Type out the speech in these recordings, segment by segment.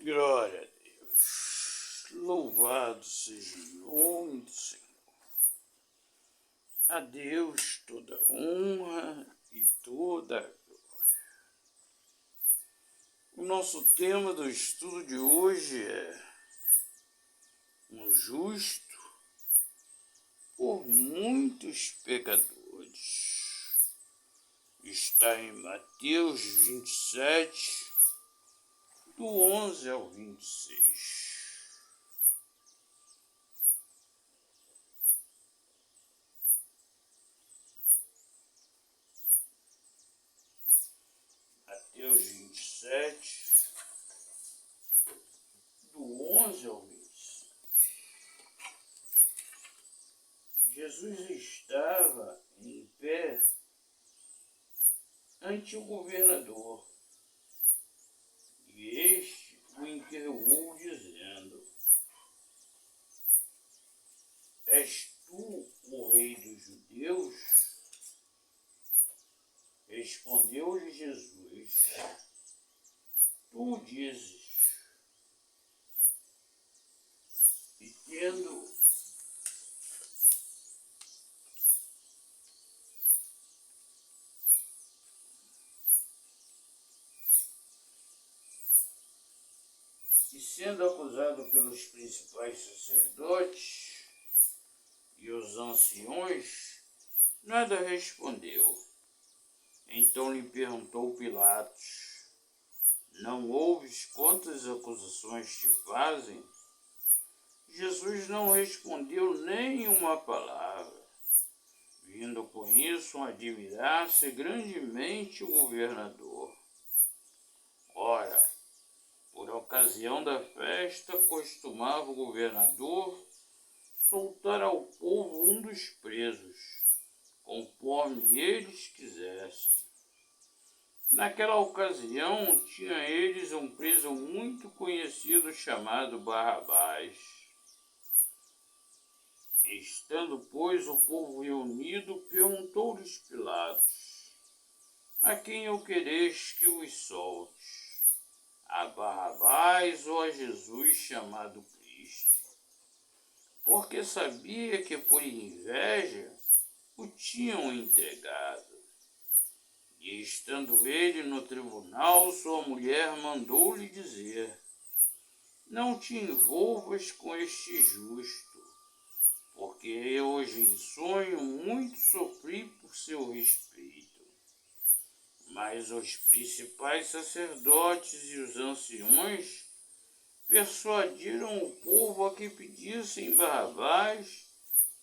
Glória a Deus. Louvado seja o nome do Senhor. A Deus toda honra e toda glória. O nosso tema do estudo de hoje é um justo por muitos pecadores. Está em Mateus 27, do 11 ao 26. Mateus 27, do 11 ao 26. Jesus estava em pé ante o governador, e este o interrogou, dizendo: És tu o rei dos judeus? Respondeu-lhe Jesus: Tu dizes. E sendo acusado pelos principais sacerdotes e os anciões, nada respondeu. Então lhe perguntou Pilatos: Não ouves quantas acusações te fazem? Jesus não respondeu nem uma palavra, vindo com isso admirar-se grandemente o governador. Ora, por ocasião da festa, costumava o governador soltar ao povo um dos presos, conforme eles quisessem. Naquela ocasião, tinha eles um preso muito conhecido chamado Barrabás. Estando, pois, o povo reunido, perguntou-lhes Pilatos: A quem eu quereis que os solte? A Barrabás ou a Jesus chamado Cristo? Porque sabia que por inveja o tinham entregado. E estando ele no tribunal, sua mulher mandou-lhe dizer: Não te envolvas com este justo, porque eu hoje em sonho muito sofri por seu respeito. Mas os principais sacerdotes e os anciões persuadiram o povo a que pedissem Barrabás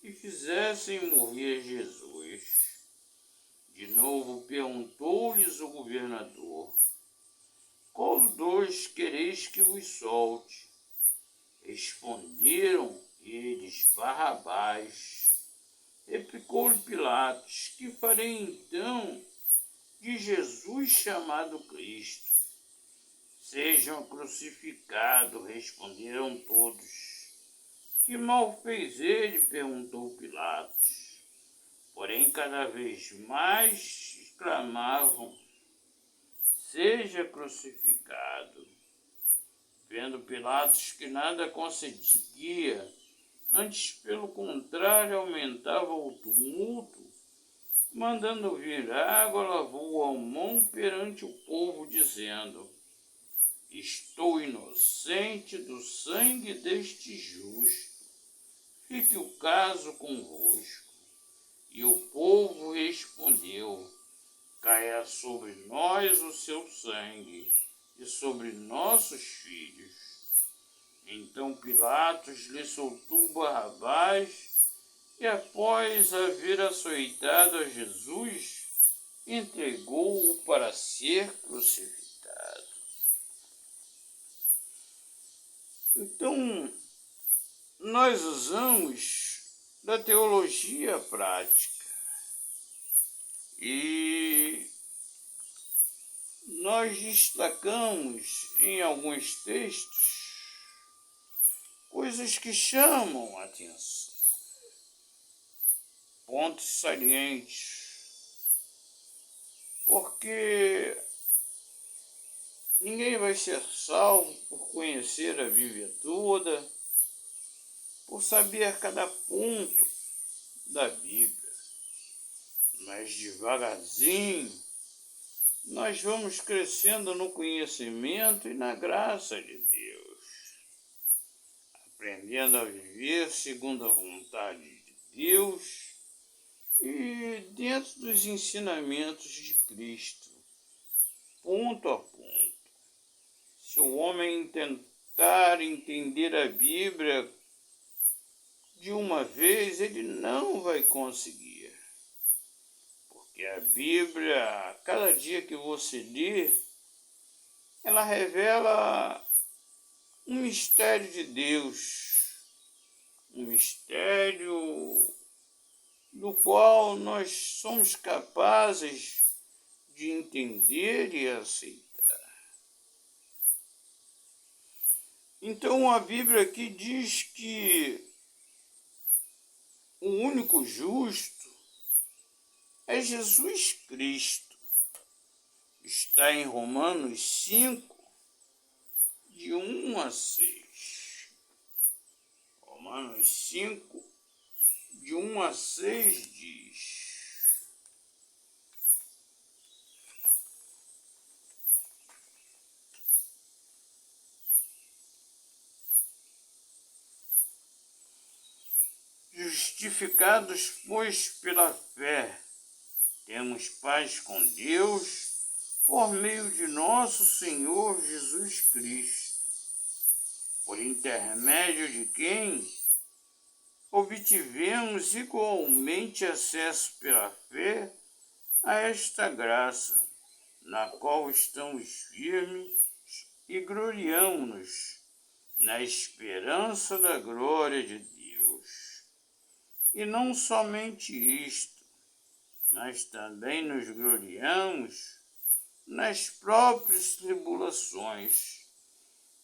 e fizessem morrer Jesus. De novo perguntou-lhes o governador: Qual dos dois quereis que vos solte? Responderam eles: Barrabás. Replicou-lhe Pilatos: Que farei então de Jesus chamado Cristo? Sejam crucificados, responderam todos. Que mal fez ele? Perguntou Pilatos. Porém, cada vez mais exclamavam: Seja crucificado. Vendo Pilatos que nada conseguia, antes pelo contrário aumentava o tumulto, mandando vir água, lavou a mão perante o povo, dizendo: Estou inocente do sangue deste justo. Fique o caso convosco. E o povo respondeu: Caia sobre nós o seu sangue e sobre nossos filhos. Então Pilatos lhe soltou Barrabás e, após haver açoitado a Jesus, entregou-o para ser crucificado. Então, nós usamos da teologia prática e nós destacamos em alguns textos coisas que chamam a atenção, pontos salientes, porque Ninguém vai ser salvo por conhecer a Bíblia toda, por saber cada ponto da Bíblia. Mas devagarzinho, nós vamos crescendo no conhecimento e na graça de Deus, aprendendo a viver segundo a vontade de Deus e dentro dos ensinamentos de Cristo, ponto a ponto. Se o homem tentar entender a Bíblia de uma vez, ele não vai conseguir. Porque a Bíblia, a cada dia que você lê, ela revela um mistério de Deus, um mistério do qual nós somos capazes de entender e aceitar. Então a Bíblia aqui diz que o único justo é Jesus Cristo. Está em Romanos 5, de 1 a 6. Romanos 5, de 1 a 6 diz: justificados, pois, pela fé, temos paz com Deus por meio de nosso Senhor Jesus Cristo, por intermédio de quem obtivemos igualmente acesso pela fé a esta graça, na qual estamos firmes e gloriamo-nos na esperança da glória de Deus. E não somente isto, mas também nos gloriamos nas próprias tribulações,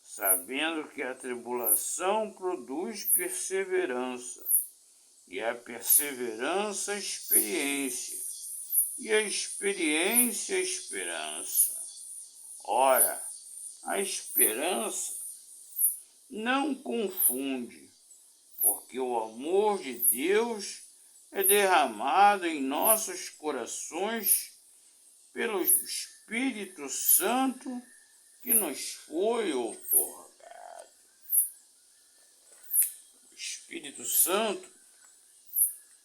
sabendo que a tribulação produz perseverança, e a perseverança, experiência, e a experiência, esperança. Ora, a esperança não confunde, porque o amor de Deus é derramado em nossos corações pelo Espírito Santo que nos foi outorgado. O Espírito Santo,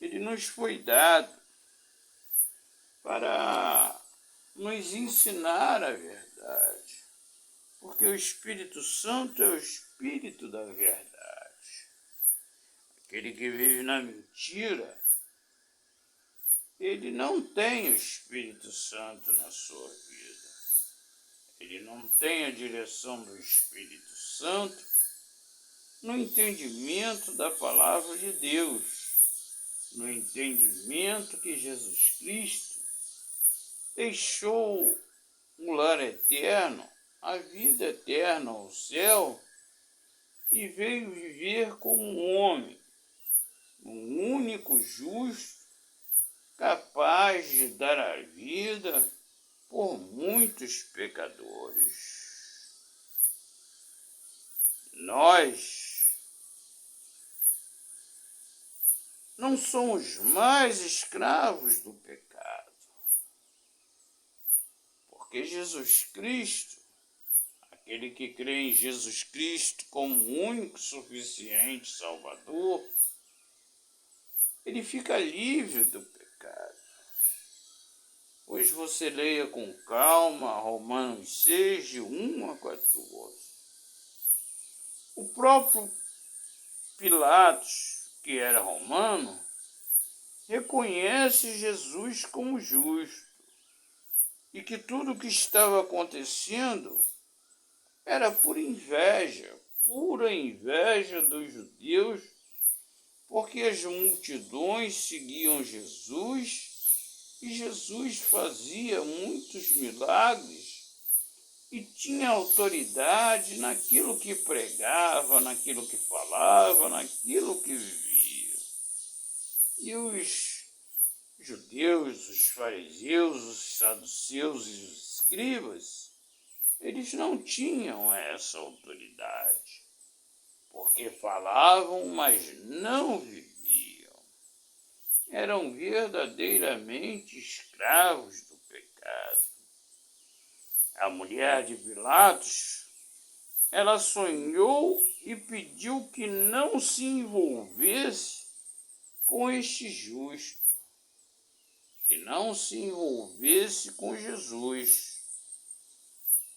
ele nos foi dado para nos ensinar a verdade, porque o Espírito Santo é o Espírito da verdade. Aquele que vive na mentira, ele não tem o Espírito Santo na sua vida. Ele não tem a direção do Espírito Santo no entendimento da palavra de Deus, no entendimento que Jesus Cristo deixou o lar eterno, a vida eterna, o céu, e veio viver como um homem, um único justo, capaz de dar a vida por muitos pecadores. Nós não somos mais escravos do pecado, porque Jesus Cristo, aquele que crê em Jesus Cristo como o único suficiente Salvador, ele fica livre do pecado. Pois você leia com calma Romanos 6, de 1 a 14. O próprio Pilatos, que era romano, reconhece Jesus como justo e que tudo o que estava acontecendo era por inveja, pura inveja dos judeus, porque as multidões seguiam Jesus e Jesus fazia muitos milagres e tinha autoridade naquilo que pregava, naquilo que falava, naquilo que vivia. E os judeus, os fariseus, os saduceus e os escribas, eles não tinham essa autoridade, porque falavam, mas não viviam. Eram verdadeiramente escravos do pecado. A mulher de Pilatos, ela sonhou e pediu que não se envolvesse com este justo, que não se envolvesse com Jesus,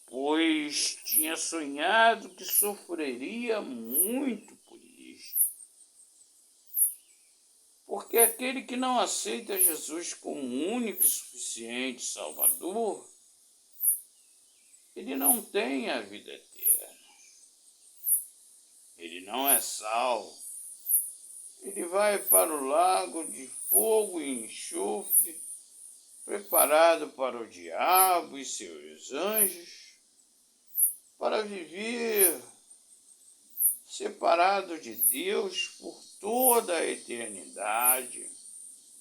pois tinha sonhado que sofreria muito por isto. Porque aquele que não aceita Jesus como único e suficiente Salvador, ele não tem a vida eterna. Ele não é salvo. Ele vai para o lago de fogo e enxofre, preparado para o diabo e seus anjos, para viver separado de Deus por toda a eternidade,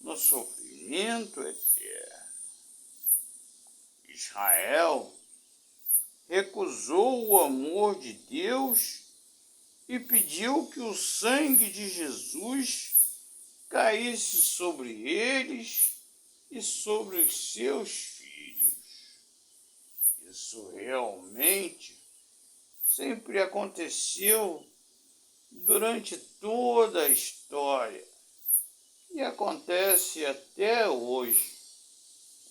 no sofrimento eterno. Israel recusou o amor de Deus e pediu que o sangue de Jesus caísse sobre eles e sobre os seus filhos. Isso realmente sempre aconteceu durante toda a história e acontece até hoje.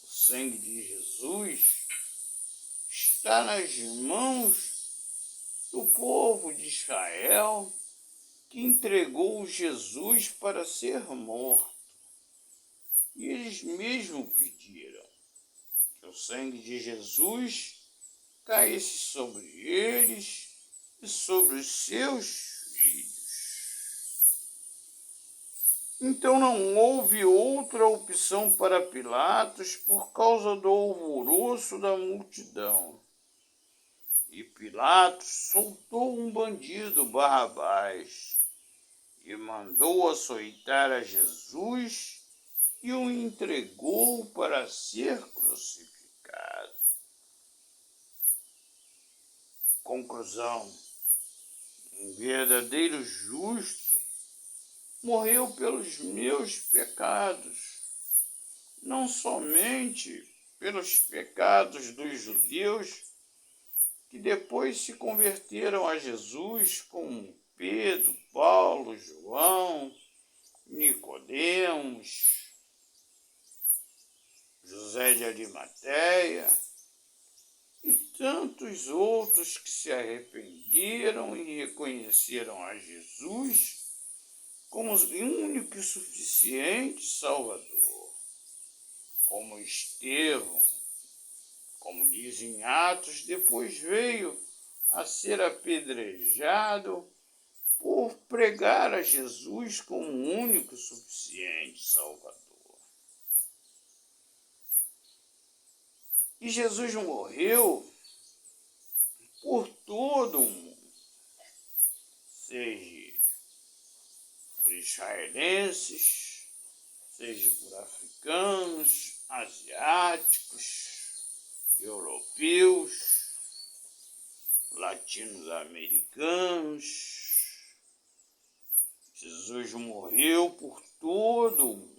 O sangue de Jesus está nas mãos do povo de Israel, que entregou Jesus para ser morto. E eles mesmos pediram que o sangue de Jesus caísse sobre eles e sobre os seus filhos. Então não houve outra opção para Pilatos por causa do alvoroço da multidão. E Pilatos soltou um bandido, Barrabás, e mandou açoitar a Jesus e o entregou para ser crucificado. Conclusão: um verdadeiro justo morreu pelos meus pecados, não somente pelos pecados dos judeus, que depois se converteram a Jesus, como Pedro, Paulo, João, Nicodemos, José de Arimateia e tantos outros que se arrependeram e reconheceram a Jesus como único e suficiente Salvador, como Estevão, como diz em Atos, depois veio a ser apedrejado por pregar a Jesus como único e suficiente Salvador. E Jesus morreu por todo o mundo, seja por israelenses, seja por africanos, asiáticos, europeus, latino-americanos. Jesus morreu por todo o mundo,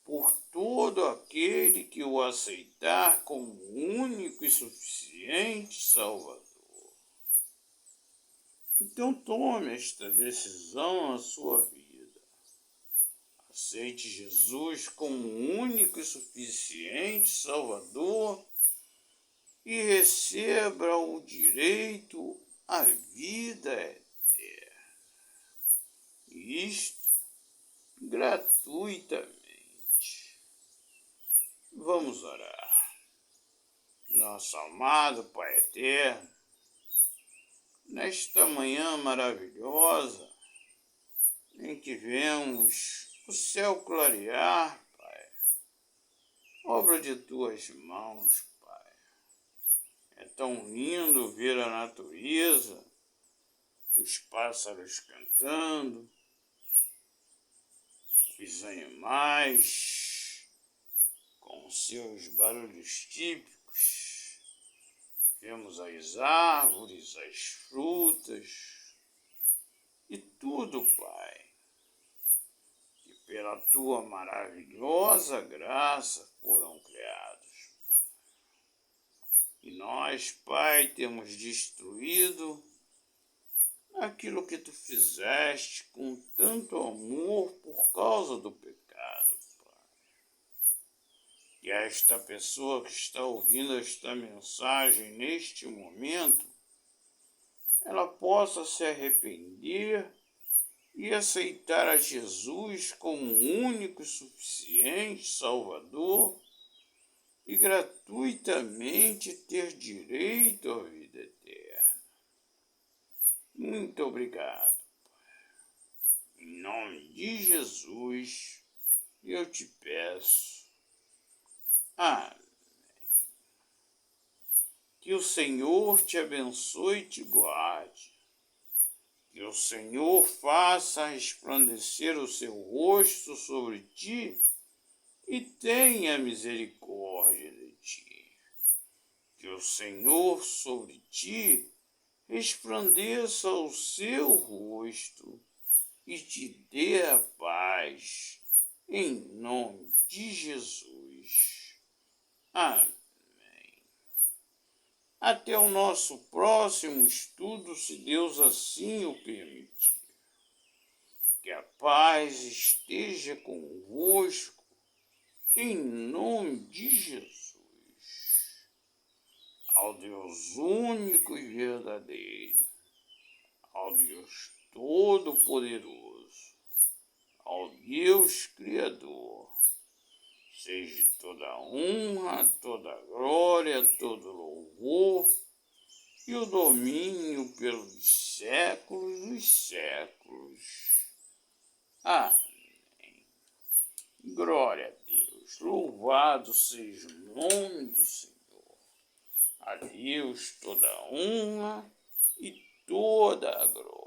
por todo aquele que o aceitar como único e suficiente Salvador. Então tome esta decisão na sua vida. Aceite Jesus como único e suficiente Salvador e receba o direito à vida eterna. Isto gratuitamente. Vamos orar. Nosso amado Pai eterno, nesta manhã maravilhosa em que vemos o céu clarear, Pai, obra de tuas mãos, Pai. É tão lindo ver a natureza, os pássaros cantando, os animais com seus barulhos típicos, Temos as árvores, as frutas e tudo, Pai, que pela tua maravilhosa graça foram criados. E nós, Pai, temos destruído aquilo que tu fizeste com tanto amor por causa do pecado, Pai. Que esta pessoa que está ouvindo esta mensagem neste momento, ela possa se arrepender e aceitar a Jesus como único e suficiente Salvador e gratuitamente ter direito à vida eterna. Muito obrigado, Pai. Em nome de Jesus, eu te peço. Amém. Que o Senhor te abençoe e te guarde. Que o Senhor faça resplandecer o seu rosto sobre ti e tenha misericórdia de ti. Que o Senhor sobre ti resplandeça o seu rosto e te dê a paz, em nome de Jesus. Amém. Até o nosso próximo estudo, se Deus assim o permitir. Que a paz esteja convosco, em nome de Jesus. Ao Deus único e verdadeiro, ao Deus todo-poderoso, ao Deus Criador, seja toda honra, toda glória, todo louvor e o domínio pelos séculos dos séculos. Amém. Glória a Deus. Louvado seja o nome do Senhor. A Deus toda a honra e toda a glória.